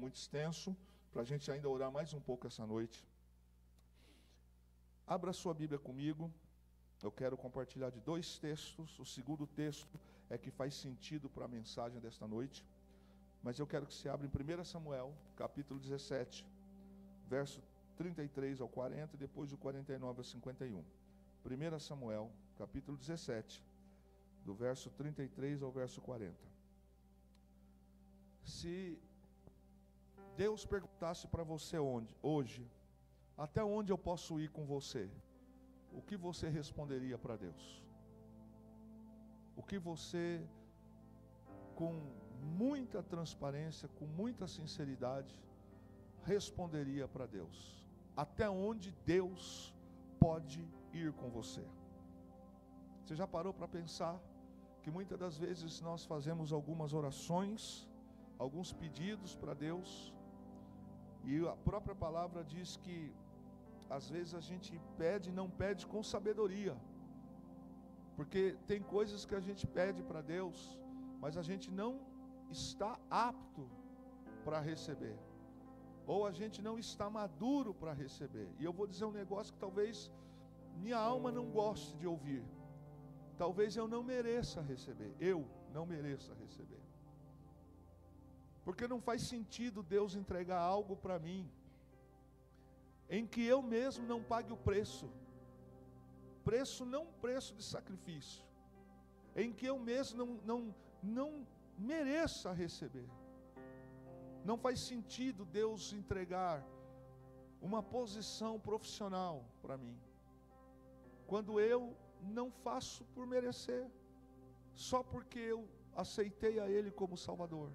muito extenso, para a gente ainda orar mais um pouco essa noite. Abra sua Bíblia comigo. Eu quero compartilhar de 2 textos. O segundo texto é que faz sentido para a mensagem desta noite. Mas eu quero que você abra em 1 Samuel, capítulo 17, verso 33 ao 40 e depois do 49 ao 51. 1 Samuel, capítulo 17, do verso 33 ao verso 40. Se Deus perguntasse para você hoje, até onde eu posso ir com você? O que você responderia para Deus? O que você, com muita transparência, com muita sinceridade, responderia para Deus? Até onde Deus pode ir com você? Você já parou para pensar que muitas das vezes nós fazemos algumas orações, alguns pedidos para Deus, e a própria palavra diz que às vezes a gente pede e não pede com sabedoria, porque tem coisas que a gente pede para Deus, mas a gente não está apto para receber, ou a gente não está maduro para receber. E eu vou dizer um negócio que talvez minha alma não goste de ouvir, talvez eu não mereça receber, porque não faz sentido Deus entregar algo para mim em que eu mesmo não pague o preço, não preço de sacrifício, em que eu mesmo não mereça receber. Não faz sentido Deus entregar uma posição profissional para mim, quando eu não faço por merecer, só porque eu aceitei a Ele como Salvador,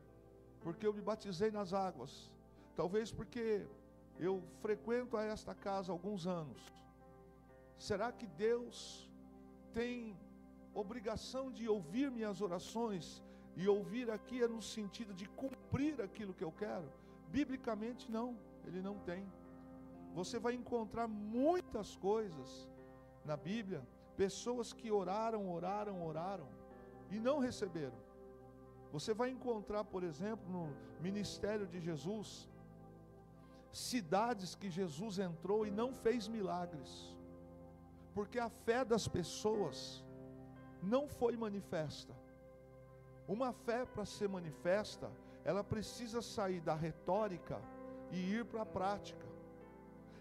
porque eu me batizei nas águas, talvez porque eu frequento a esta casa há alguns anos. Será que Deus tem obrigação de ouvir minhas orações? E ouvir aqui é no sentido de cumprir aquilo que eu quero? Biblicamente não, Ele não tem. Você vai encontrar muitas coisas na Bíblia, pessoas que oraram e não receberam. Você vai encontrar, por exemplo, no ministério de Jesus, cidades que Jesus entrou e não fez milagres, porque a fé das pessoas não foi manifesta. Uma fé, para ser manifesta, ela precisa sair da retórica e ir para a prática.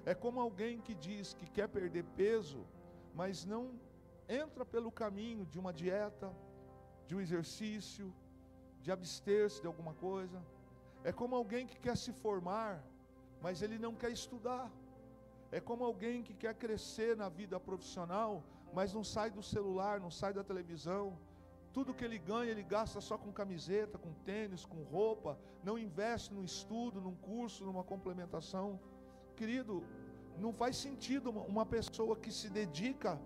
É como alguém que diz que quer perder peso, mas não entra pelo caminho de uma dieta, de um exercício, de abster-se de alguma coisa. É como alguém que quer se formar, mas ele não quer estudar. É como alguém que quer crescer na vida profissional, mas não sai do celular, não sai da televisão. Tudo que ele ganha, ele gasta só com camiseta, com tênis, com roupa. Não investe no estudo, num curso, numa complementação. Querido, não faz sentido uma pessoa que se dedica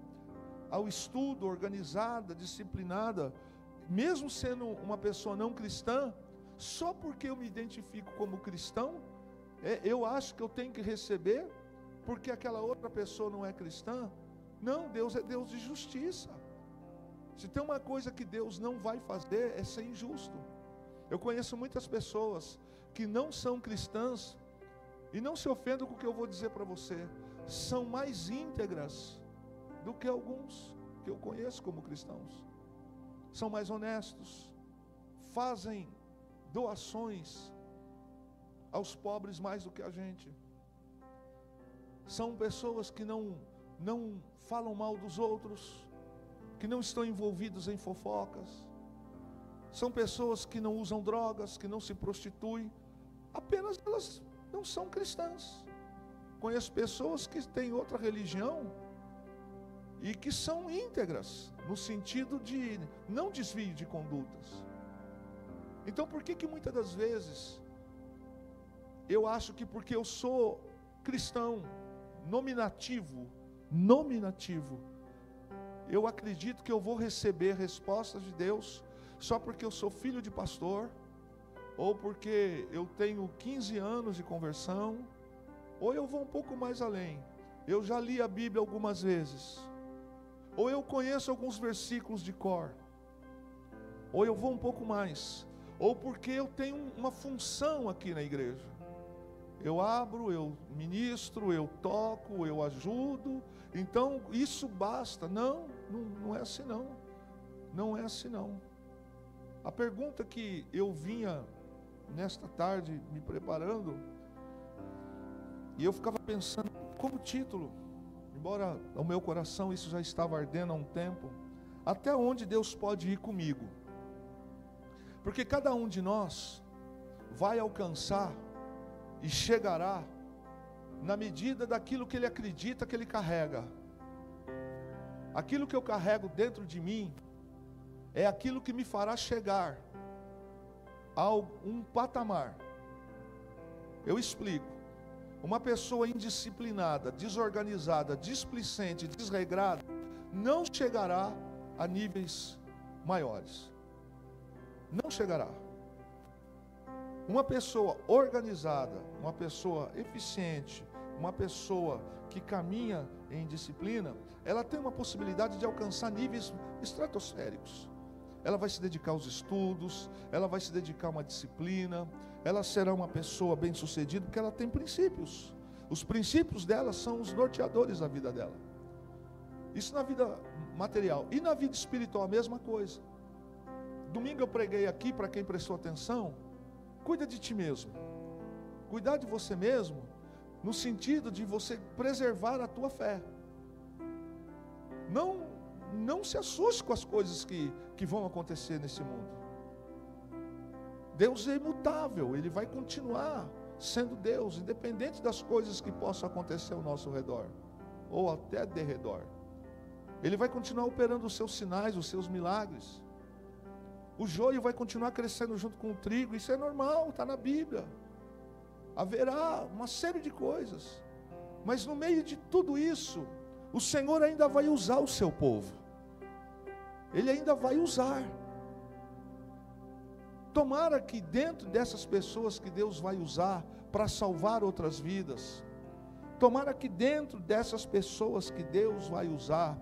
ao estudo, organizada, disciplinada, mesmo sendo uma pessoa não cristã, só porque eu me identifico como cristão, eu acho que eu tenho que receber, porque aquela outra pessoa não é cristã. Não, Deus é Deus de justiça. Se tem uma coisa que Deus não vai fazer, é ser injusto. Eu conheço muitas pessoas que não são cristãs, e não se ofendam com o que eu vou dizer para você, são mais íntegras do que alguns que eu conheço como cristãos. São mais honestos, fazem doações aos pobres mais do que a gente. São pessoas que não falam mal dos outros, que não estão envolvidos em fofocas. São pessoas que não usam drogas, que não se prostituem, apenas elas não são cristãs. Conheço pessoas que têm outra religião e que são íntegras, no sentido de não desvio de condutas. Então por que muitas das vezes eu acho que porque eu sou cristão nominativo, eu acredito que eu vou receber respostas de Deus só porque eu sou filho de pastor, ou porque eu tenho 15 anos de conversão, ou eu vou um pouco mais além, eu já li a Bíblia algumas vezes, ou eu conheço alguns versículos de cor, ou eu vou um pouco mais, ou porque eu tenho uma função aqui na igreja. Eu abro, eu ministro, eu toco, eu ajudo, então isso basta. Não é assim não. Não é assim não. A pergunta que eu vinha nesta tarde me preparando, e eu ficava pensando como título, embora no meu coração isso já estava ardendo há um tempo, até onde Deus pode ir comigo? Porque cada um de nós vai alcançar e chegará na medida daquilo que ele acredita que ele carrega. Aquilo que eu carrego dentro de mim é aquilo que me fará chegar a um patamar. Eu explico. Uma pessoa indisciplinada, desorganizada, displicente, desregrada, não chegará a níveis maiores. Não chegará. Uma pessoa organizada, uma pessoa eficiente, uma pessoa que caminha em disciplina, ela tem uma possibilidade de alcançar níveis estratosféricos. Ela vai se dedicar aos estudos, ela vai se dedicar a uma disciplina, ela será uma pessoa bem-sucedida porque ela tem princípios. Os princípios dela são os norteadores da vida dela. Isso na vida material. E na vida espiritual a mesma coisa. Domingo eu preguei aqui, para quem prestou atenção, cuida de ti mesmo. Cuidar de você mesmo, no sentido de você preservar a tua fé. Não se assuste com as coisas que vão acontecer nesse mundo. Deus é imutável, Ele vai continuar sendo Deus, independente das coisas que possam acontecer ao nosso redor, ou até de redor. Ele vai continuar operando os seus sinais, os seus milagres. O joio vai continuar crescendo junto com o trigo, isso é normal, está na Bíblia. Haverá uma série de coisas, mas no meio de tudo isso, o Senhor ainda vai usar o seu povo. Ele ainda vai usar. Tomara que dentro dessas pessoas que Deus vai usar para salvar outras vidas, tomara que dentro dessas pessoas que Deus vai usar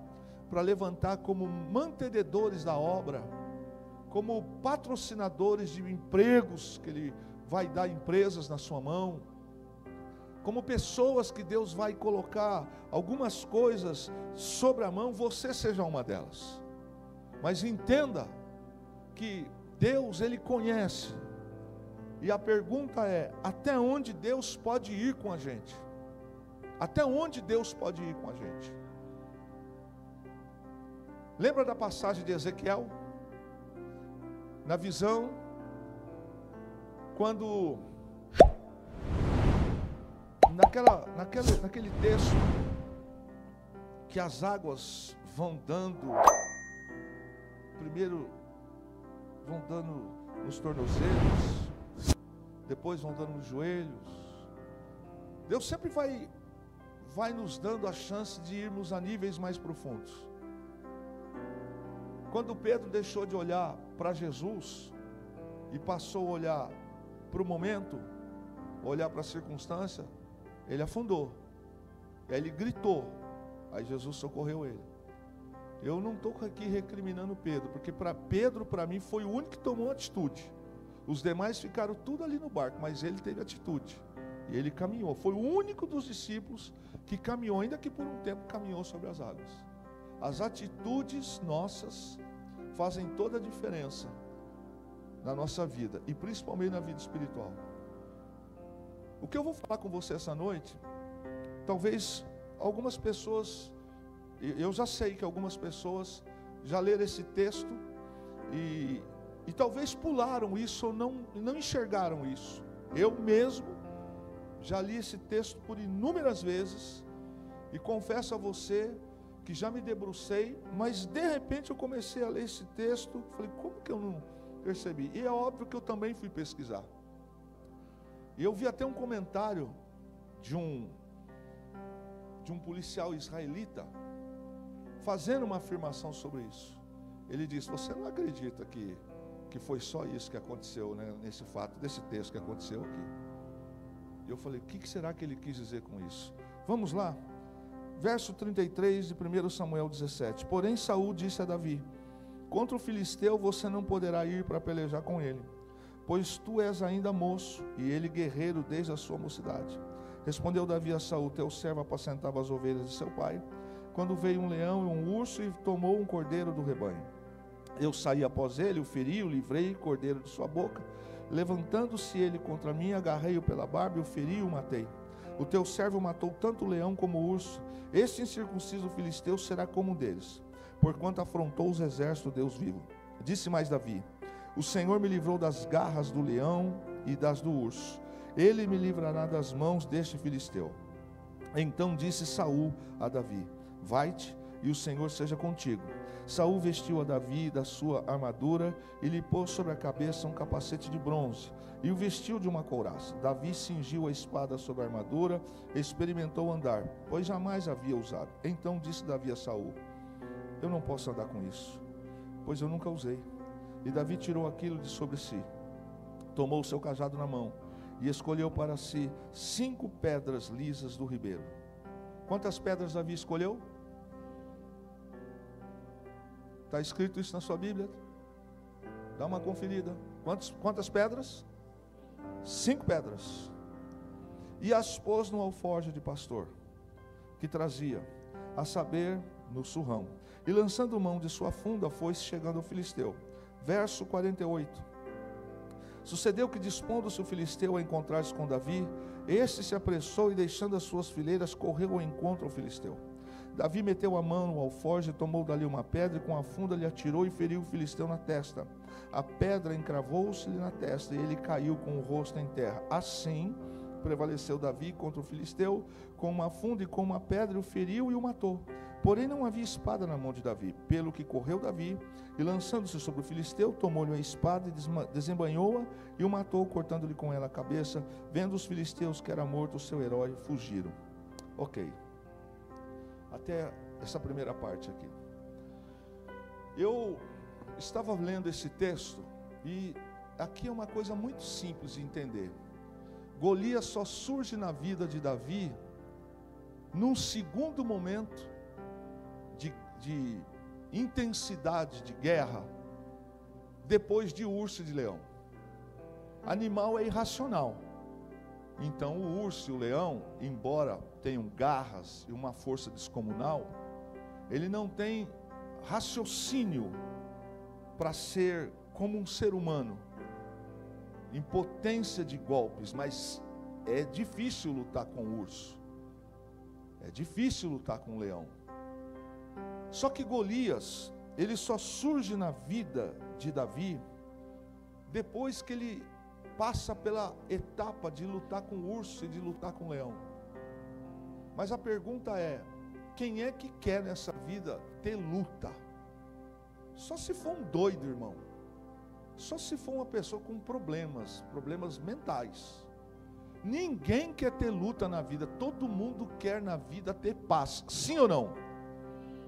para levantar como mantenedores da obra, como patrocinadores de empregos, que Ele vai dar empresas na sua mão, como pessoas que Deus vai colocar algumas coisas sobre a mão, você seja uma delas. Mas entenda que Deus, Ele conhece, e a pergunta é, até onde Deus pode ir com a gente? Até onde Deus pode ir com a gente? Lembra da passagem de Ezequiel? Na visão, quando naquele texto que as águas vão dando, primeiro vão dando nos tornozelos, depois vão dando nos joelhos. Deus sempre vai nos dando a chance de irmos a níveis mais profundos. Quando Pedro deixou de olhar para Jesus e passou a olhar para o momento, olhar para a circunstância, ele afundou. E aí ele gritou. Aí Jesus socorreu ele. Eu não estou aqui recriminando Pedro, porque Pedro, para mim, foi o único que tomou atitude. Os demais ficaram tudo ali no barco, mas ele teve atitude. E ele caminhou. Foi o único dos discípulos que caminhou, ainda que por um tempo caminhou sobre as águas. As atitudes nossas fazem toda a diferença na nossa vida, e principalmente na vida espiritual. O que eu vou falar com você essa noite, talvez algumas pessoas, eu já sei que algumas pessoas já leram esse texto e talvez pularam isso ou não enxergaram isso. Eu mesmo já li esse texto por inúmeras vezes e confesso a você que já me debrucei, mas de repente eu comecei a ler esse texto, falei, como que eu não percebi? E é óbvio que eu também fui pesquisar. E eu vi até um comentário de um policial israelita fazendo uma afirmação sobre isso. Ele disse, você não acredita que foi só isso que aconteceu, né, nesse fato, desse texto que aconteceu aqui? E eu falei, o que será que ele quis dizer com isso? Vamos lá. Verso 33 de 1 Samuel 17. Porém Saul disse a Davi, contra o filisteu você não poderá ir para pelejar com ele, pois tu és ainda moço, e ele guerreiro desde a sua mocidade. Respondeu Davi a Saul: teu servo apacentava as ovelhas de seu pai, quando veio um leão e um urso e tomou um cordeiro do rebanho. Eu saí após ele, o feri, o livrei, o cordeiro de sua boca. Levantando-se ele contra mim, agarrei-o pela barba, e o feri e o matei. O teu servo matou tanto o leão como o urso. Este incircunciso filisteu será como um deles, porquanto afrontou os exércitos do Deus vivo. Disse mais Davi: o Senhor me livrou das garras do leão e das do urso. Ele me livrará das mãos deste filisteu. Então disse Saul a Davi: vai-te, e o Senhor seja contigo. Saul vestiu a Davi da sua armadura e lhe pôs sobre a cabeça um capacete de bronze e o vestiu de uma couraça. Davi cingiu a espada sobre a armadura e experimentou andar, pois jamais havia usado. Então disse Davi a Saul: eu não posso andar com isso, pois eu nunca usei. E Davi tirou aquilo de sobre si, tomou o seu cajado na mão e escolheu para si 5 pedras lisas do ribeiro. Quantas pedras Davi escolheu? Está escrito isso na sua Bíblia? Dá uma conferida. Quantas pedras? 5 pedras. E as pôs no alforje de pastor, que trazia, a saber, no surrão. E lançando mão de sua funda, foi chegando ao filisteu. Verso 48. Sucedeu que, dispondo-se o filisteu a encontrar-se com Davi, este se apressou e, deixando as suas fileiras, correu ao encontro ao filisteu. Davi meteu a mão no alforje, tomou dali uma pedra e com a funda lhe atirou e feriu o filisteu na testa. A pedra encravou-se-lhe na testa e ele caiu com o rosto em terra. Assim prevaleceu Davi contra o filisteu, com uma funda e com uma pedra o feriu e o matou. Porém não havia espada na mão de Davi, pelo que correu Davi e, lançando-se sobre o filisteu, tomou-lhe a espada e desembanhou-a e o matou, cortando-lhe com ela a cabeça. Vendo os filisteus que era morto o seu herói, fugiram. Ok. Até essa primeira parte aqui. Eu estava lendo esse texto e aqui é uma coisa muito simples de entender. Golias só surge na vida de Davi num segundo momento de intensidade de guerra, depois de urso e de leão. Animal é irracional. Então o urso e o leão, embora tenham garras e uma força descomunal, ele não tem raciocínio para ser como um ser humano, em potência de golpes, mas é difícil lutar com o urso, é difícil lutar com o leão. Só que Golias, ele só surge na vida de Davi depois que ele passa pela etapa de lutar com o urso e de lutar com o leão. Mas a pergunta é: quem é que quer nessa vida ter luta? Só se for um doido, irmão. Só se for uma pessoa com problemas mentais. Ninguém quer ter luta na vida. Todo mundo quer na vida ter paz. Sim ou não?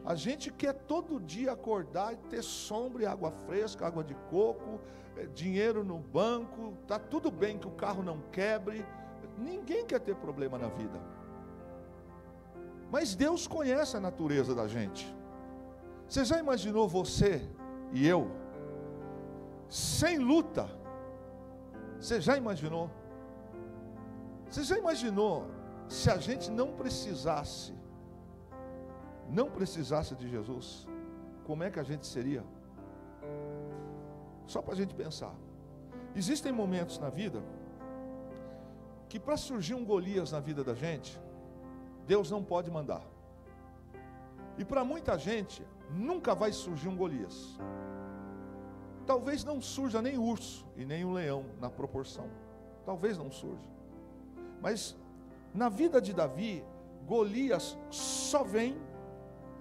A gente quer todo dia acordar e ter sombra e água fresca, água de coco, dinheiro no banco. Tá tudo bem que o carro não quebre. Ninguém quer ter problema na vida. Mas Deus conhece a natureza da gente. Você já imaginou você e eu sem luta? Você já imaginou? Você já imaginou se a gente não precisasse de Jesus? Como é que a gente seria? Só para a gente pensar. Existem momentos na vida que, para surgir um Golias na vida da gente, Deus não pode mandar. E para muita gente nunca vai surgir um Golias. Talvez não surja nem urso e nem um leão na proporção. Talvez não surja. Mas na vida de Davi, Golias só vem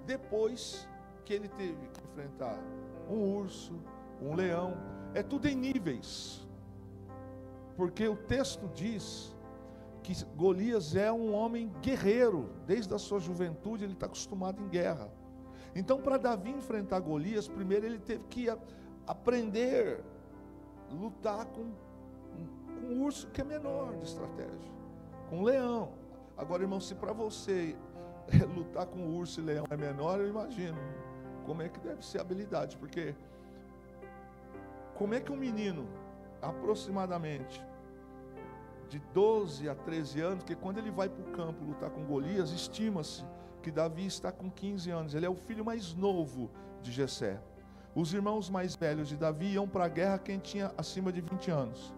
depois que ele teve que enfrentar um urso, um leão. É tudo em níveis. Porque o texto diz que Golias é um homem guerreiro. Desde a sua juventude ele está acostumado em guerra. Então, para Davi enfrentar Golias, primeiro ele teve que aprender a lutar com um urso, que é menor de estratégia, com um leão. Agora, irmão, se para você lutar com urso e leão é menor, eu imagino como é que deve ser a habilidade. Porque como é que um menino aproximadamente de 12 a 13 anos, que quando ele vai para o campo lutar com Golias, estima-se que Davi está com 15 anos. Ele é o filho mais novo de Jessé. Os irmãos mais velhos de Davi iam para a guerra quem tinha acima de 20 anos.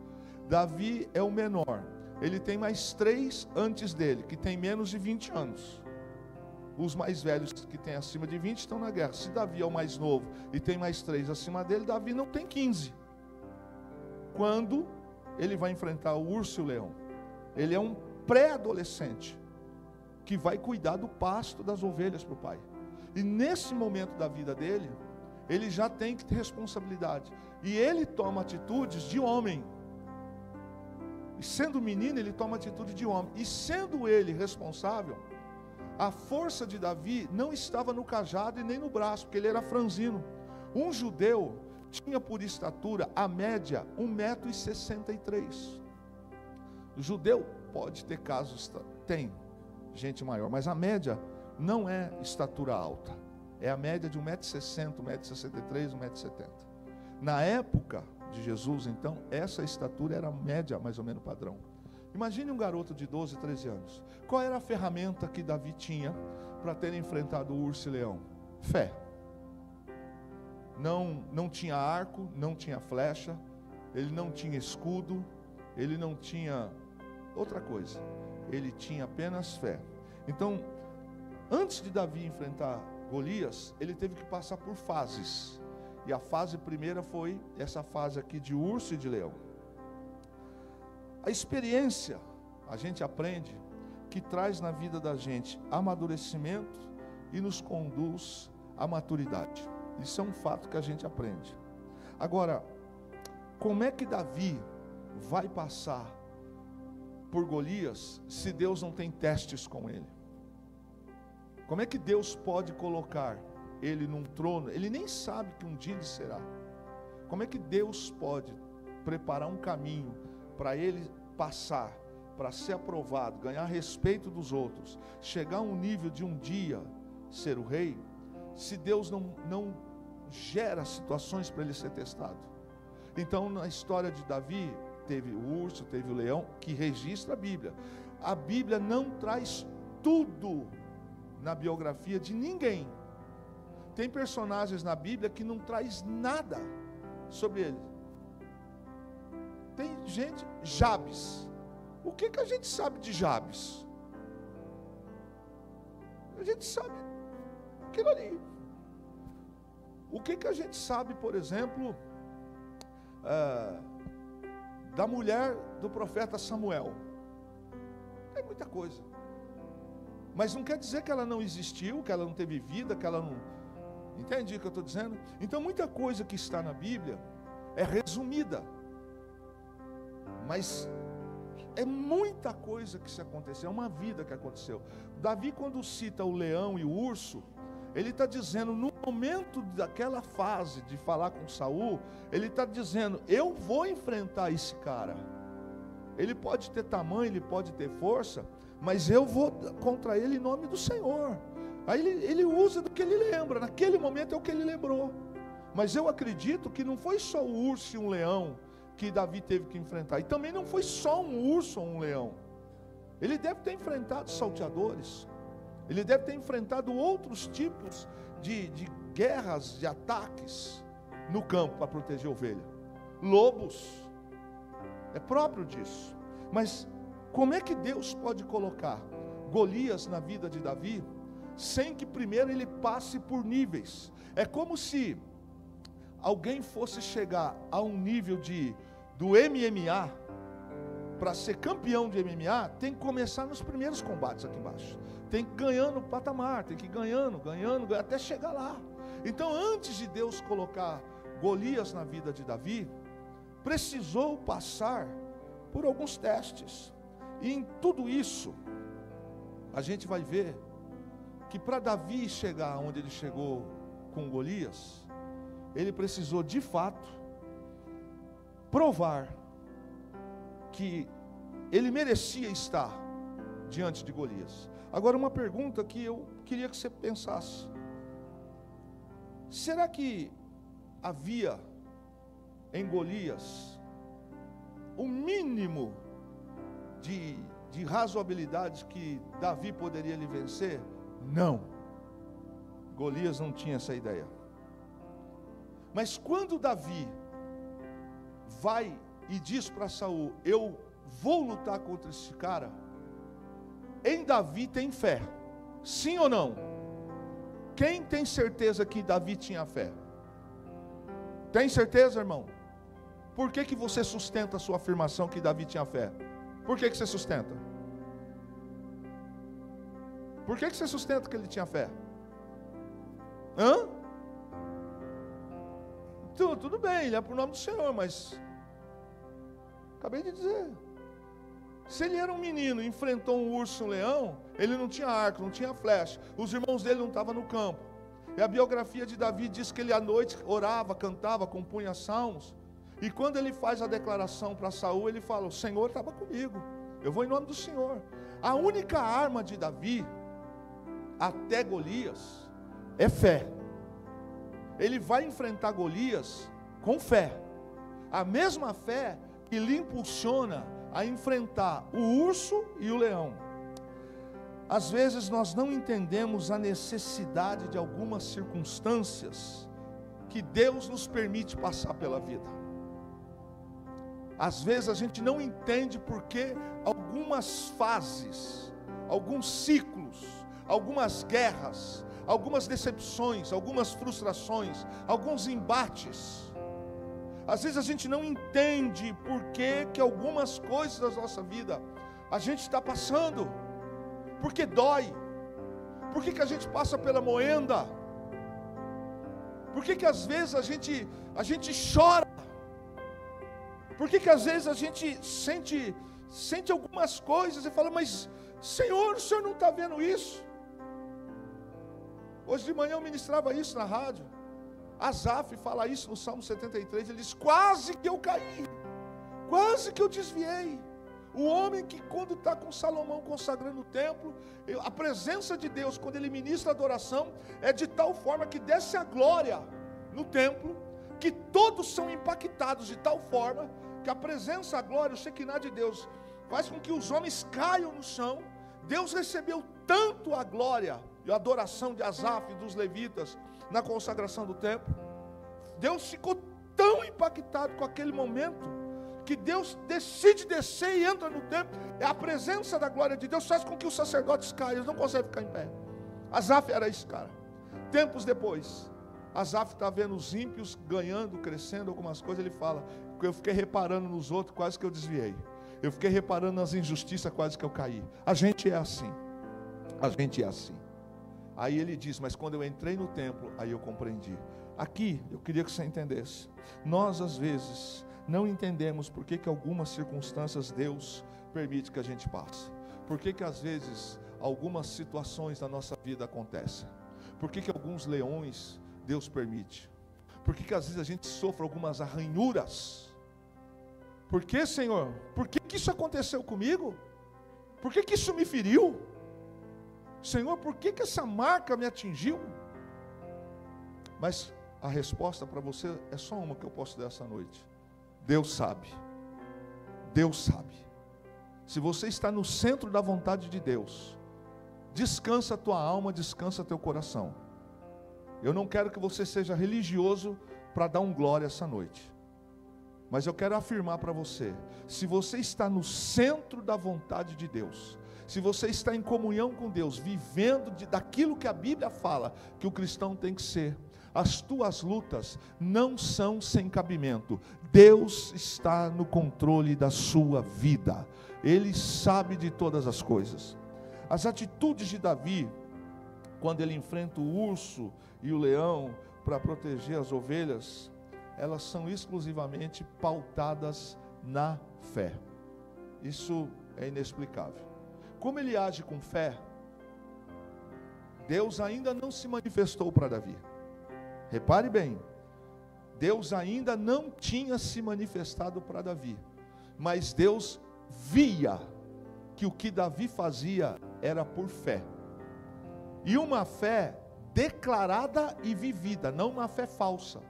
Davi é o menor. Ele tem mais 3 antes dele, que tem menos de 20 anos. Os mais velhos que têm acima de 20 estão na guerra. Se Davi é o mais novo e tem mais 3 acima dele, Davi não tem 15. Quando ele vai enfrentar o urso e o leão, ele é um pré-adolescente que vai cuidar do pasto das ovelhas para o pai. E nesse momento da vida dele, ele já tem que ter responsabilidade. E ele toma atitudes de homem. E sendo menino, ele toma atitude de homem. E sendo ele responsável, a força de Davi não estava no cajado e nem no braço, porque ele era franzino. Um judeu tinha por estatura, a média, 1,63 m. O judeu pode ter casos, tem gente maior, mas a média não é estatura alta. É a média de 1,60 m, 1,63 m, 1,70 m. Na época de Jesus, então, essa estatura era a média, mais ou menos padrão. Imagine um garoto de 12, 13 anos. Qual era a ferramenta que Davi tinha para ter enfrentado o urso e leão? Fé. Não tinha arco, não tinha flecha, ele não tinha escudo, ele não tinha outra coisa. Ele tinha apenas fé. Então, antes de Davi enfrentar Golias, ele teve que passar por fases. E a fase primeira foi essa fase aqui de urso e de leão. A experiência, a gente aprende, que traz na vida da gente amadurecimento e nos conduz à maturidade. Isso é um fato que a gente aprende. Agora, como é que Davi vai passar por Golias se Deus não tem testes com ele? Como é que Deus pode colocar ele num trono? Ele nem sabe que um dia ele será. Como é que Deus pode preparar um caminho para ele passar, para ser aprovado, ganhar respeito dos outros, chegar a um nível de um dia ser o rei, se Deus não gera situações para ele ser testado? Então, na história de Davi, teve o urso, teve o leão, que registra a Bíblia. A Bíblia não traz tudo na biografia de ninguém. Tem personagens na Bíblia que não traz nada sobre ele. Tem gente, Jabes. O que a gente sabe de Jabes? A gente sabe aquilo ali. O que a gente sabe, por exemplo, da mulher do profeta Samuel? Tem muita coisa. Mas não quer dizer que ela não existiu, que ela não teve vida, que ela não... Entende o que eu estou dizendo? Então, muita coisa que está na Bíblia é resumida. Mas é muita coisa que se aconteceu, é uma vida que aconteceu. Davi, quando cita o leão e o urso, ele está dizendo, no momento daquela fase de falar com Saul, ele está dizendo, eu vou enfrentar esse cara. Ele pode ter tamanho, ele pode ter força, mas eu vou contra ele em nome do Senhor. Aí ele usa do que ele lembra, naquele momento é o que ele lembrou. Mas eu acredito que não foi só o urso e um leão que Davi teve que enfrentar, e também não foi só um urso ou um leão. Ele deve ter enfrentado salteadores, ele deve ter enfrentado outros tipos de guerras, de ataques no campo para proteger a ovelha. Lobos, é próprio disso. Mas como é que Deus pode colocar Golias na vida de Davi sem que primeiro ele passe por níveis? É como se alguém fosse chegar a um nível do MMA. Para ser campeão de MMA, tem que começar nos primeiros combates aqui embaixo. Tem que ir ganhando patamar, tem que ir ganhando, até chegar lá. Então, antes de Deus colocar Golias na vida de Davi, precisou passar por alguns testes. E em tudo isso, a gente vai ver que para Davi chegar onde ele chegou com Golias, ele precisou de fato provar que ele merecia estar diante de Golias. Agora, uma pergunta que eu queria que você pensasse: será que havia em Golias o mínimo de razoabilidade que Davi poderia lhe vencer? Não. Golias não tinha essa ideia. Mas quando Davi vai e diz para Saul: eu vou lutar contra esse cara, em Davi tem fé. Sim ou não? Quem tem certeza que Davi tinha fé? Tem certeza, irmão? Por que você sustenta a sua afirmação que Davi tinha fé? Por que você sustenta? Por que você sustenta que ele tinha fé? Hã? Tudo bem, ele é para o nome do Senhor, mas acabei de dizer. Se ele era um menino e enfrentou um urso e um leão, ele não tinha arco, não tinha flecha, os irmãos dele não estavam no campo. E a biografia de Davi diz que ele à noite orava, cantava, compunha salmos. E quando ele faz a declaração para Saul, ele fala: o Senhor estava comigo, eu vou em nome do Senhor. A única arma de Davi, até Golias, é fé. Ele vai enfrentar Golias com fé. A mesma fé que lhe impulsiona a enfrentar o urso e o leão. Às vezes nós não entendemos a necessidade de algumas circunstâncias que Deus nos permite passar pela vida. Às vezes a gente não entende porque algumas fases, alguns ciclos, algumas guerras, algumas decepções, algumas frustrações, alguns embates. Às vezes a gente não entende por que algumas coisas da nossa vida a gente está passando, porque dói. Por que a gente passa pela moenda? Por que às vezes a gente chora? Por que às vezes a gente sente algumas coisas e fala: mas Senhor, o Senhor não está vendo isso? Hoje de manhã eu ministrava isso na rádio. Asaf fala isso no Salmo 73, ele diz: quase que eu caí, quase que eu desviei. O homem que quando está com Salomão consagrando o templo, a presença de Deus, quando ele ministra a adoração, é de tal forma que desce a glória no templo, que todos são impactados de tal forma, que a presença, a glória, o Shekinah de Deus, faz com que os homens caiam no chão. Deus recebeu tanto a glória e a adoração de Asaf e dos levitas na consagração do templo. Deus ficou tão impactado com aquele momento, que Deus decide descer e entra no templo. É a presença da glória de Deus faz com que os sacerdotes caiam, eles não conseguem ficar em pé. Asaf era esse cara. Tempos depois, Asaf está vendo os ímpios ganhando, crescendo algumas coisas. Ele fala: eu fiquei reparando nos outros, quase que eu desviei. Eu fiquei reparando nas injustiças, quase que eu caí. A gente é assim. A gente é assim. Aí ele diz: mas quando eu entrei no templo, aí eu compreendi. Aqui, eu queria que você entendesse. Nós às vezes não entendemos por que algumas circunstâncias Deus permite que a gente passe. Por que às vezes algumas situações da nossa vida acontecem. Por que alguns leões Deus permite. Por que às vezes a gente sofre algumas arranhuras. Por que, Senhor? Por que isso aconteceu comigo? Por que isso me feriu? Senhor, por que essa marca me atingiu? Mas a resposta para você é só uma que eu posso dar essa noite. Deus sabe. Deus sabe. Se você está no centro da vontade de Deus, descansa a tua alma, descansa teu coração. Eu não quero que você seja religioso para dar um glória essa noite. Mas eu quero afirmar para você, se você está no centro da vontade de Deus, se você está em comunhão com Deus, vivendo daquilo que a Bíblia fala que o cristão tem que ser, as tuas lutas não são sem cabimento. Deus está no controle da sua vida. Ele sabe de todas as coisas. As atitudes de Davi, quando ele enfrenta o urso e o leão para proteger as ovelhas, elas são exclusivamente pautadas na fé. Isso é inexplicável. Como ele age com fé, Deus ainda não se manifestou para Davi. Repare bem, Deus ainda não tinha se manifestado para Davi, mas Deus via que o que Davi fazia era por fé, e uma fé declarada e vivida, não uma fé falsa,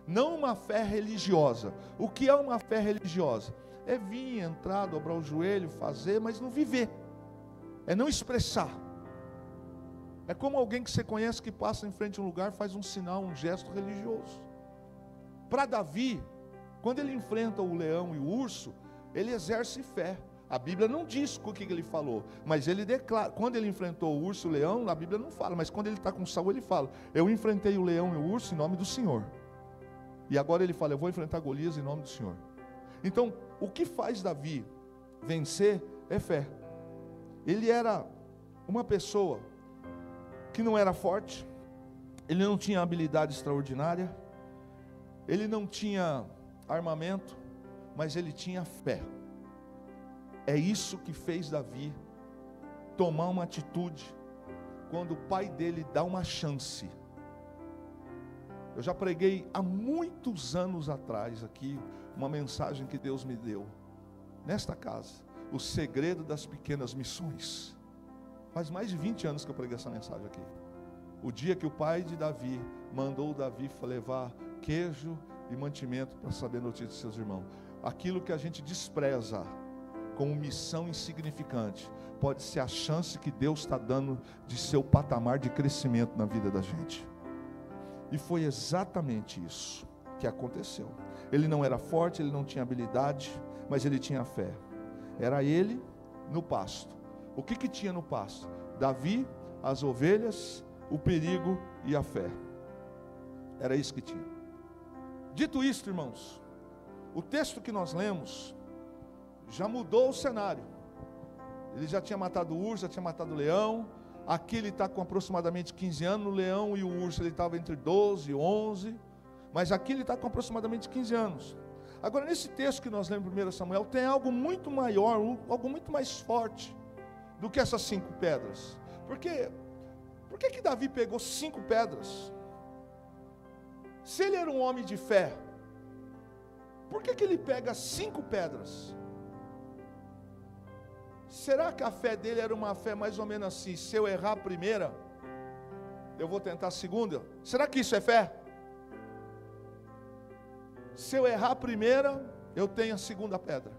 não uma fé religiosa. O que é uma fé religiosa? é vir, entrar, dobrar o joelho, fazer, mas não viver. É não expressar. É como alguém que você conhece que passa em frente a um lugar, faz um sinal, um gesto religioso. Para Davi, quando ele enfrenta o leão e o urso, ele exerce fé. A Bíblia não diz o que ele falou, mas ele declara. Quando ele enfrentou o urso e o leão, a Bíblia não fala, mas quando ele está com Saul, ele fala: eu enfrentei o leão e o urso em nome do Senhor. E agora ele fala: eu vou enfrentar Golias em nome do Senhor. Então, o que faz Davi vencer é fé. Ele era uma pessoa que não era forte, ele não tinha habilidade extraordinária, ele não tinha armamento, mas ele tinha fé. É isso que fez Davi tomar uma atitude quando o pai dele dá uma chance. Eu já preguei há muitos anos atrás aqui uma mensagem que Deus me deu nesta casa, o segredo das pequenas missões. Faz mais de 20 anos que eu preguei essa mensagem aqui. O dia que o pai de Davi mandou o Davi levar queijo e mantimento para saber a notícia de seus irmãos. Aquilo que a gente despreza como missão insignificante, pode ser a chance que Deus está dando de seu patamar de crescimento na vida da gente. E foi exatamente isso que aconteceu. Ele não era forte, ele não tinha habilidade, mas ele tinha fé. Era ele no pasto. O que tinha no pasto? Davi, as ovelhas, o perigo e a fé. Era isso que tinha. Dito isto, irmãos, o texto que nós lemos já mudou o cenário. Ele já tinha matado o urso, já tinha matado o leão. Aqui ele está com aproximadamente 15 anos. No leão e o urso ele estava entre 12 e 11. Mas aqui ele está com aproximadamente 15 anos. Agora, nesse texto que nós lemos em 1 Samuel, tem algo muito maior, algo muito mais forte do que essas 5 pedras. Por que Davi pegou 5 pedras? Se ele era um homem de fé, por que ele pega 5 pedras? Será que a fé dele era uma fé mais ou menos assim: se eu errar a primeira, eu vou tentar a segunda? Será que isso é fé? Se eu errar a primeira, eu tenho a segunda pedra.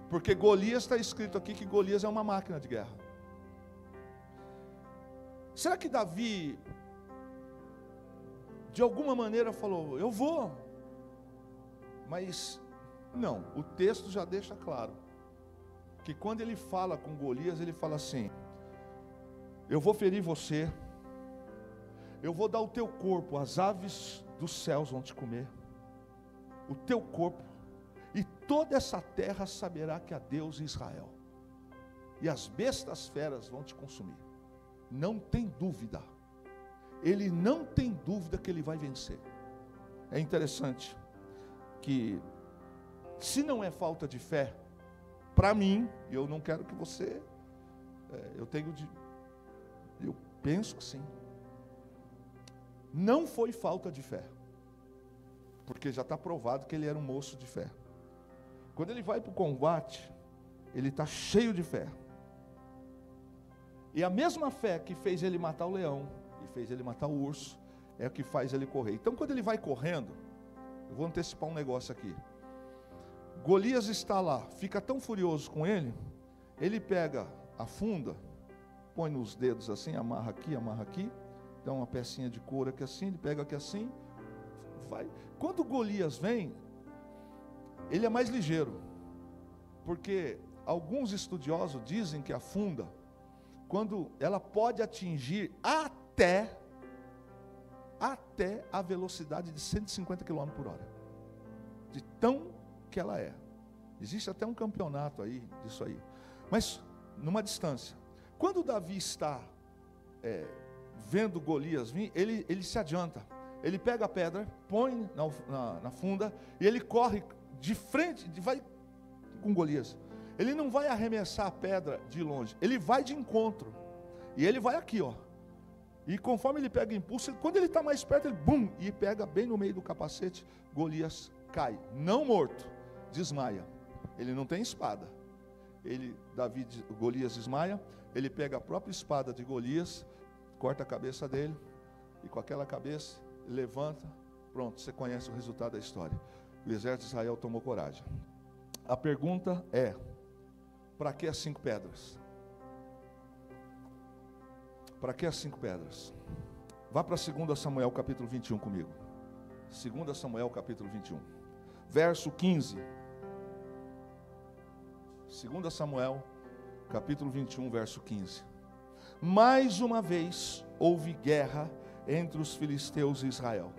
Porque Golias, está escrito aqui que Golias é uma máquina de guerra. Será que Davi, de alguma maneira, falou: eu vou? Mas, não, o texto já deixa claro que quando ele fala com Golias, ele fala assim: eu vou ferir você, eu vou dar o teu corpo, as aves dos céus vão te comer, o teu corpo, e toda essa terra saberá que há Deus em Israel, e as bestas feras vão te consumir. Não tem dúvida, ele não tem dúvida que ele vai vencer. É interessante que, se não é falta de fé, para mim, eu não quero que você, eu penso que sim, não foi falta de fé, porque já está provado que ele era um moço de fé. Quando ele vai para o combate, ele está cheio de fé, e a mesma fé que fez ele matar o leão, e fez ele matar o urso, é o que faz ele correr. Então, quando ele vai correndo, eu vou antecipar um negócio aqui. Golias está lá, fica tão furioso com ele, ele pega a funda, põe nos dedos assim, amarra aqui, dá uma pecinha de couro aqui assim, ele pega aqui assim, vai. Quando Golias vem, ele é mais ligeiro, porque alguns estudiosos dizem que a funda, quando ela pode atingir até a velocidade de 150 km por hora, de tão que ela é. Existe até um campeonato aí disso aí, mas numa distância. Quando Davi está vendo Golias vir, ele se adianta, ele pega a pedra, põe na funda, e ele corre de frente, vai com Golias. Ele não vai arremessar a pedra de longe, ele vai de encontro, e ele vai aqui, ó. E conforme ele pega impulso, quando ele está mais perto, ele bum, e pega bem no meio do capacete. Golias cai, não morto, desmaia. Ele não tem espada. Golias desmaia, ele pega a própria espada de Golias, corta a cabeça dele, e com aquela cabeça, levanta, pronto, você conhece o resultado da história. O exército de Israel tomou coragem. A pergunta é: para que as 5 pedras? Para que as 5 pedras? Vá para 2 Samuel capítulo 21 comigo. 2 Samuel capítulo 21. Verso 15. 2 Samuel capítulo 21, verso 15. Mais uma vez houve guerra entre os filisteus e Israel.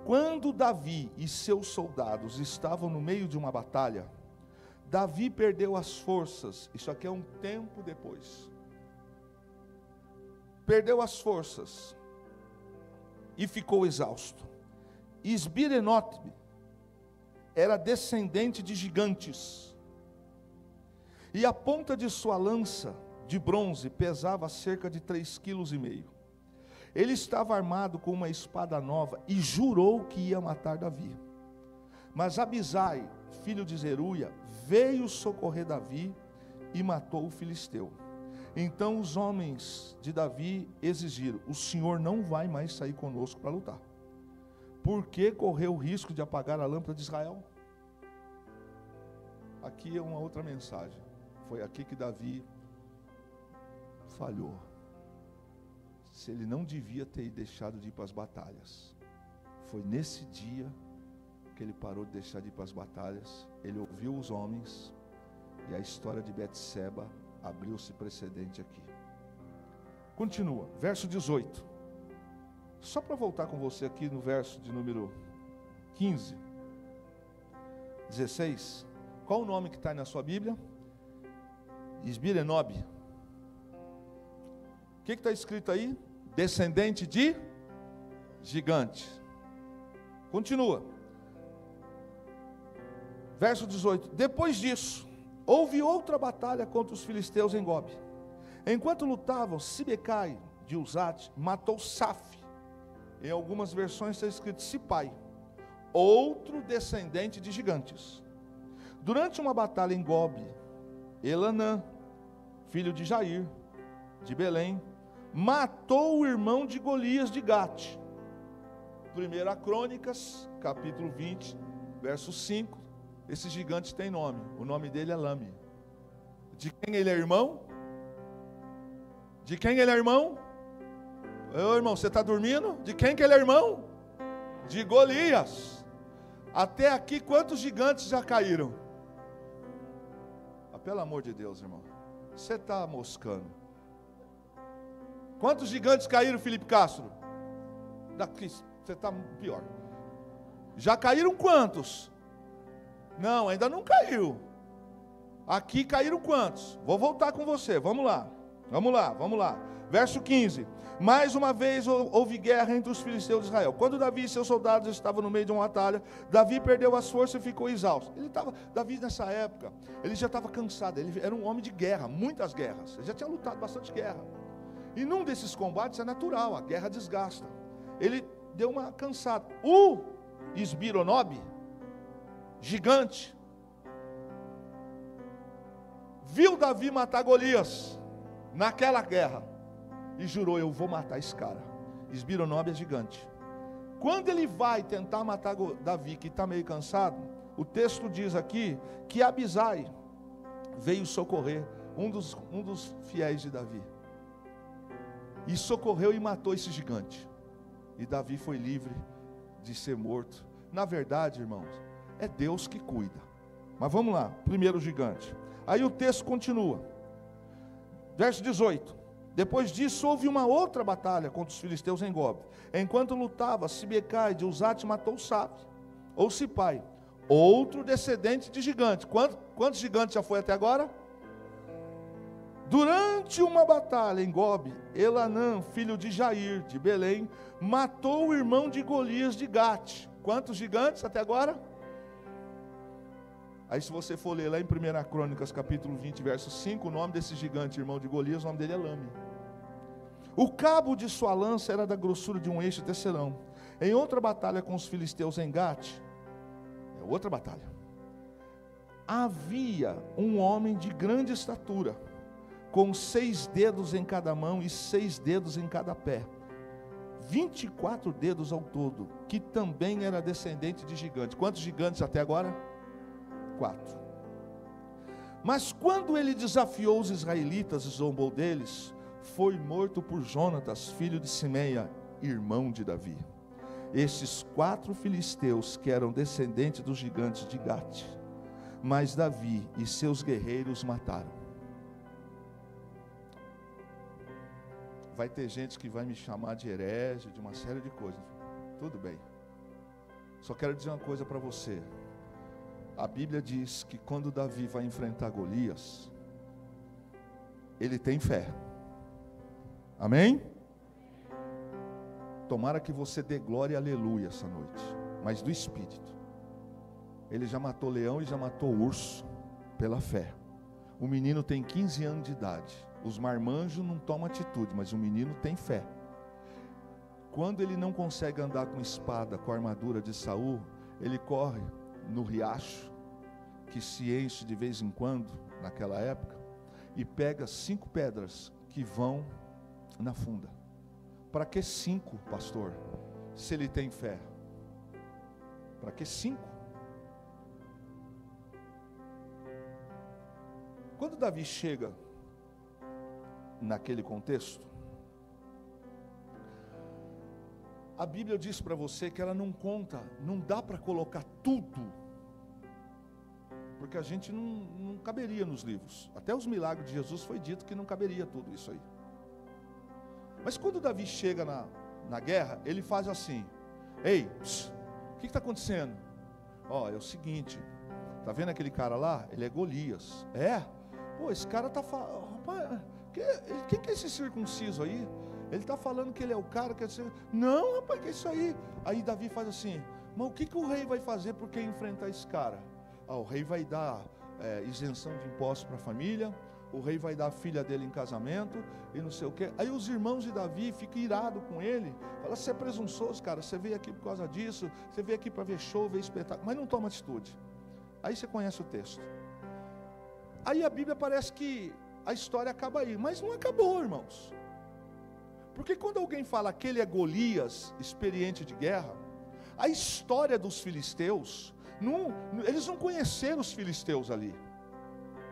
Quando Davi e seus soldados estavam no meio de uma batalha, Davi perdeu as forças. Isso aqui é um tempo depois. Perdeu as forças e ficou exausto. Isbirenote era descendente de gigantes, e a ponta de sua lança de bronze pesava cerca de 3,5 kg. Ele estava armado com uma espada nova e jurou que ia matar Davi. Mas Abisai, filho de Zeruia, veio socorrer Davi e matou o filisteu. Então os homens de Davi exigiram: o senhor não vai mais sair conosco para lutar. Por que correu o risco de apagar a lâmpada de Israel? Aqui é uma outra mensagem. Foi aqui que Davi falhou. Se ele não devia ter deixado de ir para as batalhas, foi nesse dia que ele parou de deixar de ir para as batalhas. Ele ouviu os homens, e a história de Betseba abriu-se precedente aqui. Continua, verso 18. Só para voltar com você aqui no verso de número 15, 16. Qual o nome que está aí na sua Bíblia? Isbirenobe. O que está escrito aí? Descendente de gigante. Continua. Verso 18. Depois disso, houve outra batalha contra os filisteus em Gobe. Enquanto lutavam, Sibecai de Uzate matou Saf. Em algumas versões está escrito Sipai, outro descendente de gigantes. Durante uma batalha em Gobe, Elanã, filho de Jair, de Belém, matou o irmão de Golias de Gate. 1 Crônicas, capítulo 20, verso 5. Esse gigante tem nome, o nome dele é Lame. De quem ele é irmão? De quem ele é irmão? Ô irmão, você está dormindo? De quem que ele é irmão? De Golias. Até aqui, quantos gigantes já caíram? Pelo amor de Deus, irmão, você está moscando. Quantos gigantes caíram, Felipe Castro? Daqui, você está pior. Já caíram quantos? Não, ainda não caiu. Aqui caíram quantos? Vou voltar com você, vamos lá. Verso 15. Mais uma vez houve guerra entre os filisteus de Israel. Quando Davi e seus soldados estavam no meio de uma batalha, Davi perdeu as forças e ficou exausto. Davi nessa época, ele já estava cansado, ele era um homem de guerra, muitas guerras. Ele já tinha lutado bastante guerra. E num desses combates é natural, a guerra desgasta. Ele deu uma cansada. O Isbirenobe, gigante, viu Davi matar Golias naquela guerra e jurou: eu vou matar esse cara. Isbirenobe é gigante. Quando ele vai tentar matar Davi, que está meio cansado, o texto diz aqui que Abisai veio socorrer um dos fiéis de Davi, e socorreu e matou esse gigante, e Davi foi livre de ser morto. Na verdade, irmãos, é Deus que cuida. Mas vamos lá, primeiro gigante. Aí o texto continua, verso 18. Depois disso houve uma outra batalha contra os filisteus em Gobe. Enquanto lutava, Sibecai de Uzate matou Saf, ou Sipai, outro descendente de gigante. Quantos gigantes já foi até agora? Durante uma batalha em Gobe, Elanã, filho de Jair, de Belém, matou o irmão de Golias de Gate. Quantos gigantes até agora? Aí se você for ler lá em 1 Crônicas, capítulo 20, verso 5, o nome desse gigante, irmão de Golias, o nome dele é Lame. O cabo de sua lança era da grossura de um eixo tecelão. Em outra batalha com os filisteus em Gate, outra batalha, havia um homem de grande estatura, com 6 dedos em cada mão e 6 dedos em cada pé, 24 dedos ao todo, que também era descendente de gigante. Quantos gigantes até agora? 4. Mas quando ele desafiou os israelitas e zombou deles, foi morto por Jonatas, filho de Simeia, irmão de Davi. Estes 4 filisteus que eram descendentes dos gigantes de Gate, mas Davi e seus guerreiros mataram. Vai ter gente que vai me chamar de herege, de uma série de coisas. Tudo bem. Só quero dizer uma coisa para você. A Bíblia diz que quando Davi vai enfrentar Golias, ele tem fé. Amém? Tomara que você dê glória e aleluia essa noite, mas do Espírito. Ele já matou leão e já matou urso pela fé. O menino tem 15 anos de idade. Os marmanjos não tomam atitude, mas o menino tem fé. Quando ele não consegue andar com espada, com a armadura de Saul, ele corre no riacho, que se enche de vez em quando, naquela época, e pega 5 pedras que vão na funda. Para que 5, pastor? Se ele tem fé? Para que 5? Quando Davi chega naquele contexto, a Bíblia diz para você que ela não conta, não dá para colocar tudo, porque a gente não caberia nos livros. Até os milagres de Jesus foi dito que não caberia tudo isso aí. Mas quando Davi chega na guerra, ele faz assim: ei, o que está acontecendo? Ó, é o seguinte, tá vendo aquele cara lá? Ele é Golias. É? Pô, esse cara tá falando, rapaz, quem que é esse circunciso aí? Ele está falando que ele é o cara, quer dizer, não, rapaz, que é isso aí? Aí Davi faz assim: mas o que o rei vai fazer por quem enfrentar esse cara? O rei vai dar isenção de impostos para a família, o rei vai dar a filha dele em casamento, e não sei o que. Aí os irmãos de Davi ficam irados com ele, falam: você é presunçoso, cara, você veio aqui por causa disso, você veio aqui para ver show, ver espetáculo, mas não toma atitude. Aí você conhece o texto. Aí a Bíblia parece que a história acaba aí, mas não acabou, irmãos. Porque quando alguém fala que ele é Golias, experiente de guerra, a história dos filisteus, eles não conheceram os filisteus ali.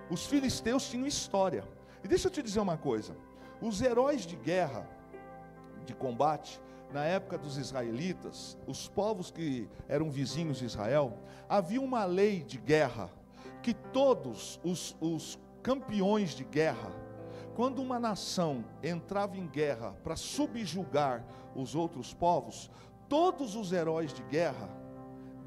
Os filisteus tinham história. E deixa eu te dizer uma coisa: os heróis de guerra, de combate, na época dos israelitas, os povos que eram vizinhos de Israel, havia uma lei de guerra, que todos os campeões de guerra, quando uma nação entrava em guerra para subjugar os outros povos, todos os heróis de guerra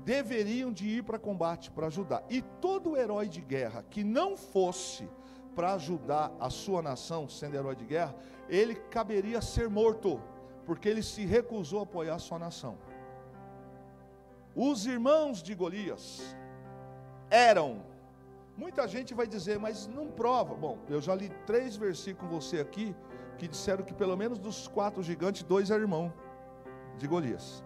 deveriam de ir para combate, para ajudar. E todo herói de guerra que não fosse para ajudar a sua nação, sendo herói de guerra, ele caberia ser morto, porque ele se recusou a apoiar a sua nação. Os irmãos de Golias eram, muita gente vai dizer, mas não prova. Bom, eu já li 3 versículos com você aqui, que disseram que pelo menos dos 4 gigantes, 2 eram irmãos de Golias.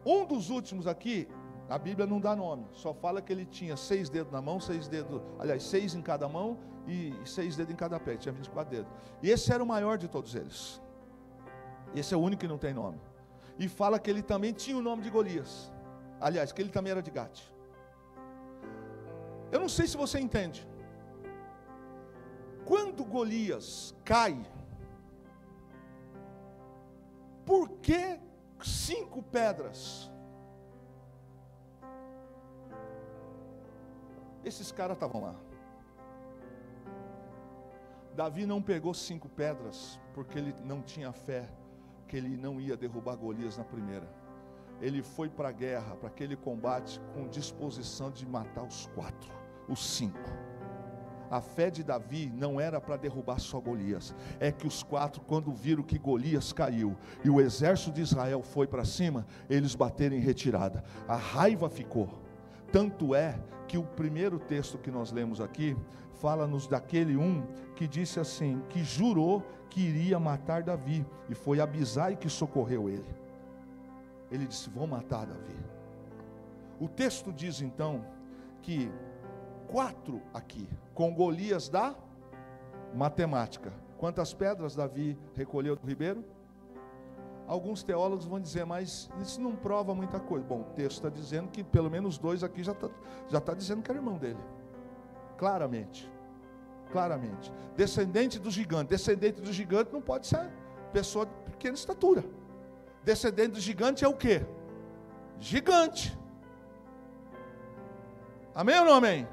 Um dos últimos aqui, a Bíblia não dá nome, só fala que ele tinha 6 dedos na mão, 6 dedos, aliás, 6 em cada mão e 6 dedos em cada pé, tinha 24 dedos. E esse era o maior de todos eles. Esse é o único que não tem nome. E fala que ele também tinha o nome de Golias. Aliás, que ele também era de Gate. Eu não sei se você entende. Quando Golias cai, por que 5 pedras? Esses caras estavam lá. Davi não pegou 5 pedras porque ele não tinha fé que ele não ia derrubar Golias na primeira. Ele foi para a guerra, para aquele combate, com disposição de matar os 4, os 5. A fé de Davi não era para derrubar só Golias, é que os 4, quando viram que Golias caiu e o exército de Israel foi para cima, eles bateram em retirada. A raiva ficou. Tanto é que o primeiro texto que nós lemos aqui fala-nos daquele que disse assim, que jurou que iria matar Davi, e foi Abisai que socorreu ele. Ele disse: vou matar Davi. O texto diz então que 4 aqui, com Golias da matemática. Quantas pedras Davi recolheu do ribeiro? Alguns teólogos vão dizer, mas isso não prova muita coisa. Bom, o texto está dizendo que pelo menos 2 aqui já está dizendo que era irmão dele. Claramente. Claramente. Descendente do gigante. Descendente do gigante não pode ser pessoa de pequena estatura. Descendente do gigante é o quê? Gigante. Amém ou não amém?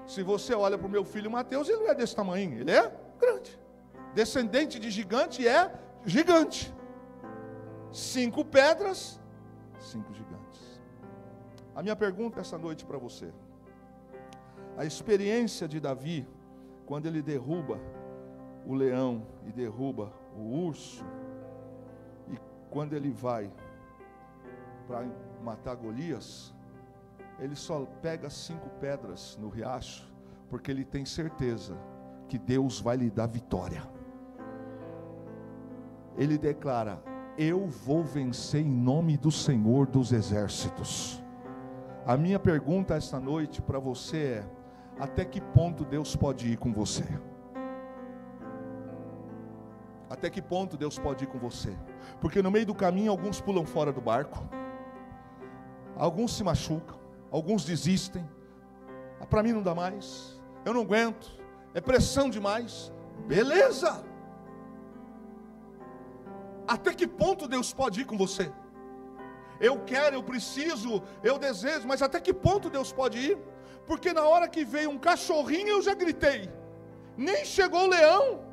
Se você olha para o meu filho Mateus, ele não é desse tamanho, ele é grande. Descendente de gigante é gigante. 5 pedras, 5 gigantes. A minha pergunta essa noite para você: a experiência de Davi, quando ele derruba o leão e derruba o urso, e quando ele vai para matar Golias, ele só pega 5 pedras no riacho, porque ele tem certeza que Deus vai lhe dar vitória. Ele declara: eu vou vencer em nome do Senhor dos Exércitos. A minha pergunta esta noite para você é: até que ponto Deus pode ir com você? Até que ponto Deus pode ir com você? Porque no meio do caminho alguns pulam fora do barco, alguns se machucam, alguns desistem. Para mim não dá mais, eu não aguento, é pressão demais. Beleza. Até que ponto Deus pode ir com você? Eu quero, eu preciso, eu desejo, mas até que ponto Deus pode ir? Porque na hora que veio um cachorrinho eu já gritei. Nem chegou o leão,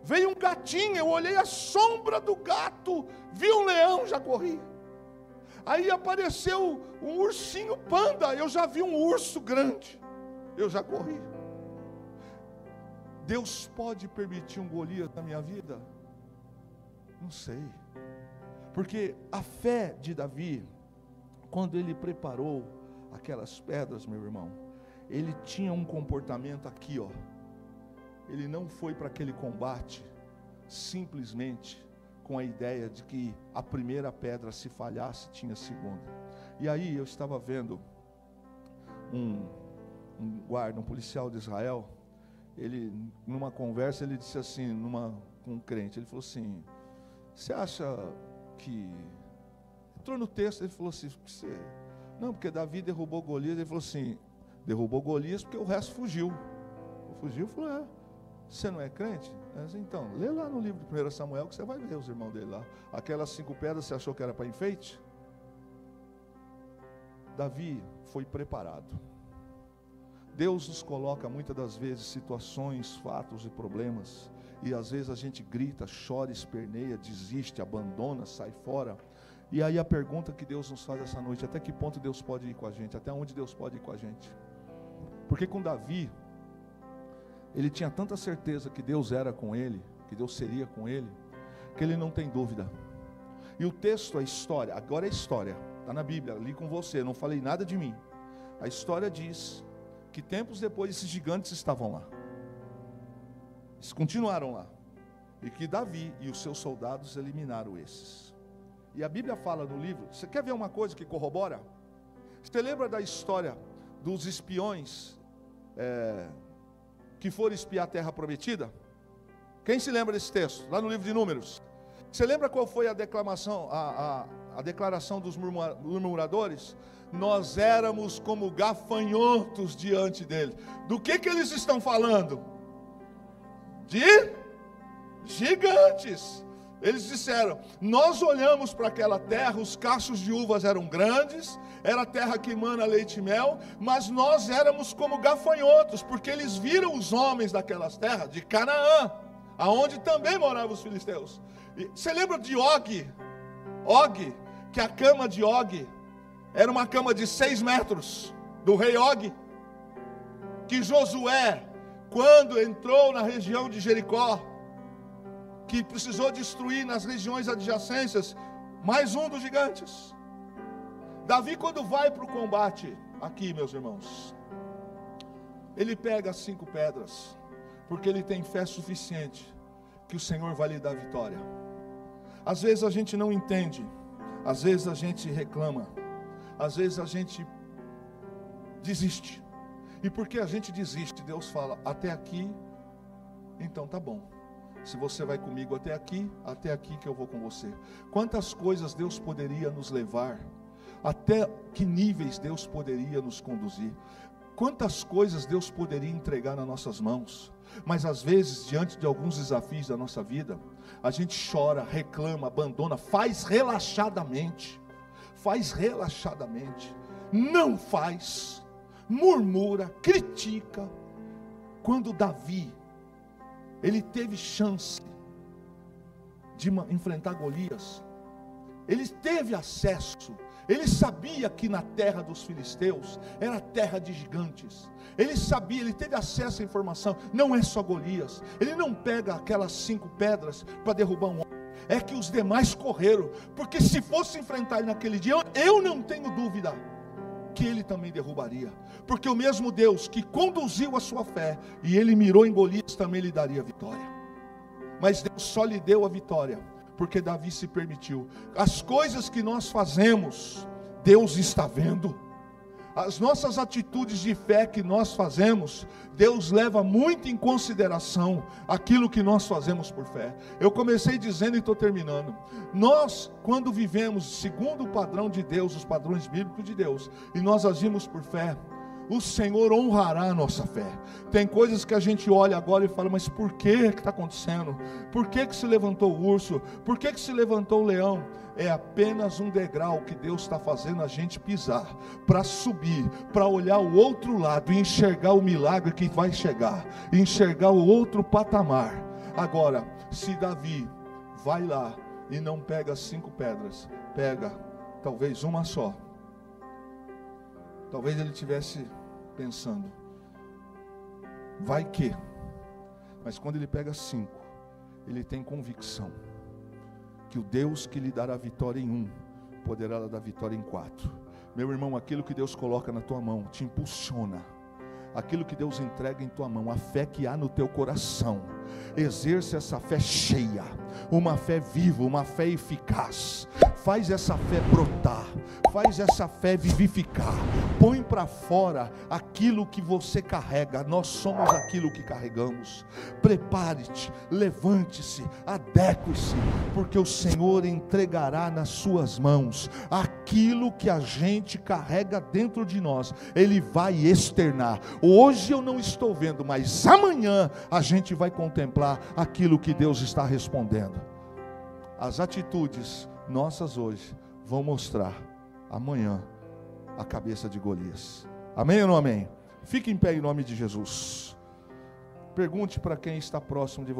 veio um gatinho, eu olhei a sombra do gato, vi um leão, já corri. Aí apareceu um ursinho panda, eu já vi um urso grande, eu já corri. Deus pode permitir um Golias na minha vida? Não sei, porque a fé de Davi, quando ele preparou aquelas pedras, meu irmão, ele tinha um comportamento aqui, ó. Ele não foi para aquele combate simplesmente com a ideia de que a primeira pedra, se falhasse, tinha a segunda. E aí eu estava vendo um guarda, um policial de Israel, ele, numa conversa, ele disse assim, com um crente, ele falou assim: você acha que... Entrou no texto, ele falou assim, não, porque Davi derrubou Golias. Ele falou assim, derrubou Golias porque o resto fugiu. Fugiu, falou, você não é crente? Então, lê lá no livro de 1 Samuel que você vai ver os irmãos dele lá. Aquelas 5 pedras, você achou que era para enfeite? Davi foi preparado. Deus nos coloca muitas das vezes situações, fatos e problemas, e às vezes a gente grita, chora, esperneia, desiste, abandona, sai fora. E aí a pergunta que Deus nos faz essa noite: até que ponto Deus pode ir com a gente? Até onde Deus pode ir com a gente? Porque com Davi, ele tinha tanta certeza que Deus era com ele, que Deus seria com ele, que ele não tem dúvida. E o texto, a história, agora é história, está na Bíblia, li com você, não falei nada de mim. A história diz que tempos depois esses gigantes estavam lá. Eles continuaram lá. E que Davi e os seus soldados eliminaram esses. E a Bíblia fala no livro, você quer ver uma coisa que corrobora? Você lembra da história dos espiões que foram espiar a terra prometida? Quem se lembra desse texto? Lá no livro de Números. Você lembra qual foi a declaração, a declaração dos murmuradores? Nós éramos como gafanhotos diante dele. Do que eles estão falando? De gigantes. Eles disseram, nós olhamos para aquela terra, os cachos de uvas eram grandes, era terra que emana leite e mel, mas nós éramos como gafanhotos, porque eles viram os homens daquelas terras, de Canaã, aonde também moravam os filisteus. E você lembra de Og, que a cama de Og era uma cama de 6 metros, do rei Og, que Josué, quando entrou na região de Jericó, que precisou destruir nas regiões adjacências, mais um dos gigantes. Davi, quando vai para o combate, aqui meus irmãos, ele pega as 5 pedras, porque ele tem fé suficiente, que o Senhor vai lhe dar vitória. Às vezes a gente não entende, às vezes a gente reclama, às vezes a gente desiste. E porque a gente desiste, Deus fala, até aqui, então tá bom. Se você vai comigo até aqui que eu vou com você. Quantas coisas Deus poderia nos levar, até que níveis Deus poderia nos conduzir, quantas coisas Deus poderia entregar nas nossas mãos. Mas às vezes, diante de alguns desafios da nossa vida, a gente chora, reclama, abandona, faz relaxadamente, não faz, murmura, critica. Quando Davi, ele teve chance de enfrentar Golias, ele teve acesso, ele sabia que na terra dos filisteus era terra de gigantes, ele sabia, ele teve acesso à informação. Não é só Golias, ele não pega aquelas 5 pedras para derrubar um homem, é que os demais correram, porque se fosse enfrentar ele naquele dia, eu não tenho dúvida que ele também derrubaria, porque o mesmo Deus que conduziu a sua fé e ele mirou em Golias, também lhe daria a vitória. Mas Deus só lhe deu a vitória porque Davi se permitiu. As coisas que nós fazemos, Deus está vendo. As nossas atitudes de fé que nós fazemos, Deus leva muito em consideração aquilo que nós fazemos por fé. Eu comecei dizendo e estou terminando. Nós, quando vivemos segundo o padrão de Deus, os padrões bíblicos de Deus, e nós agimos por fé, o Senhor honrará a nossa fé. Tem coisas que a gente olha agora e fala, mas por que está acontecendo? Por que se levantou o urso? Por que se levantou o leão? É apenas um degrau que Deus está fazendo a gente pisar, para subir, para olhar o outro lado e enxergar o milagre que vai chegar, enxergar o outro patamar. Agora, se Davi vai lá e não pega 5 pedras, pega talvez uma só, talvez ele tivesse pensando, vai que, mas quando ele pega 5, ele tem convicção que o Deus que lhe dará vitória em 1, poderá lhe dar vitória em 4. Meu irmão, aquilo que Deus coloca na tua mão, te impulsiona. Aquilo que Deus entrega em tua mão, a fé que há no teu coração, exerce essa fé cheia, uma fé viva, uma fé eficaz. Faz essa fé brotar, faz essa fé vivificar. Põe para fora aquilo que você carrega. Nós somos aquilo que carregamos. Prepare-te, levante-se, adeque-se, porque o Senhor entregará nas suas mãos aquilo que a gente carrega dentro de nós. Ele vai externar. Hoje eu não estou vendo, mas amanhã a gente vai contemplar aquilo que Deus está respondendo. As atitudes nossas hoje vão mostrar amanhã a cabeça de Golias. Amém ou não amém? Fique em pé em nome de Jesus. Pergunte para quem está próximo de você.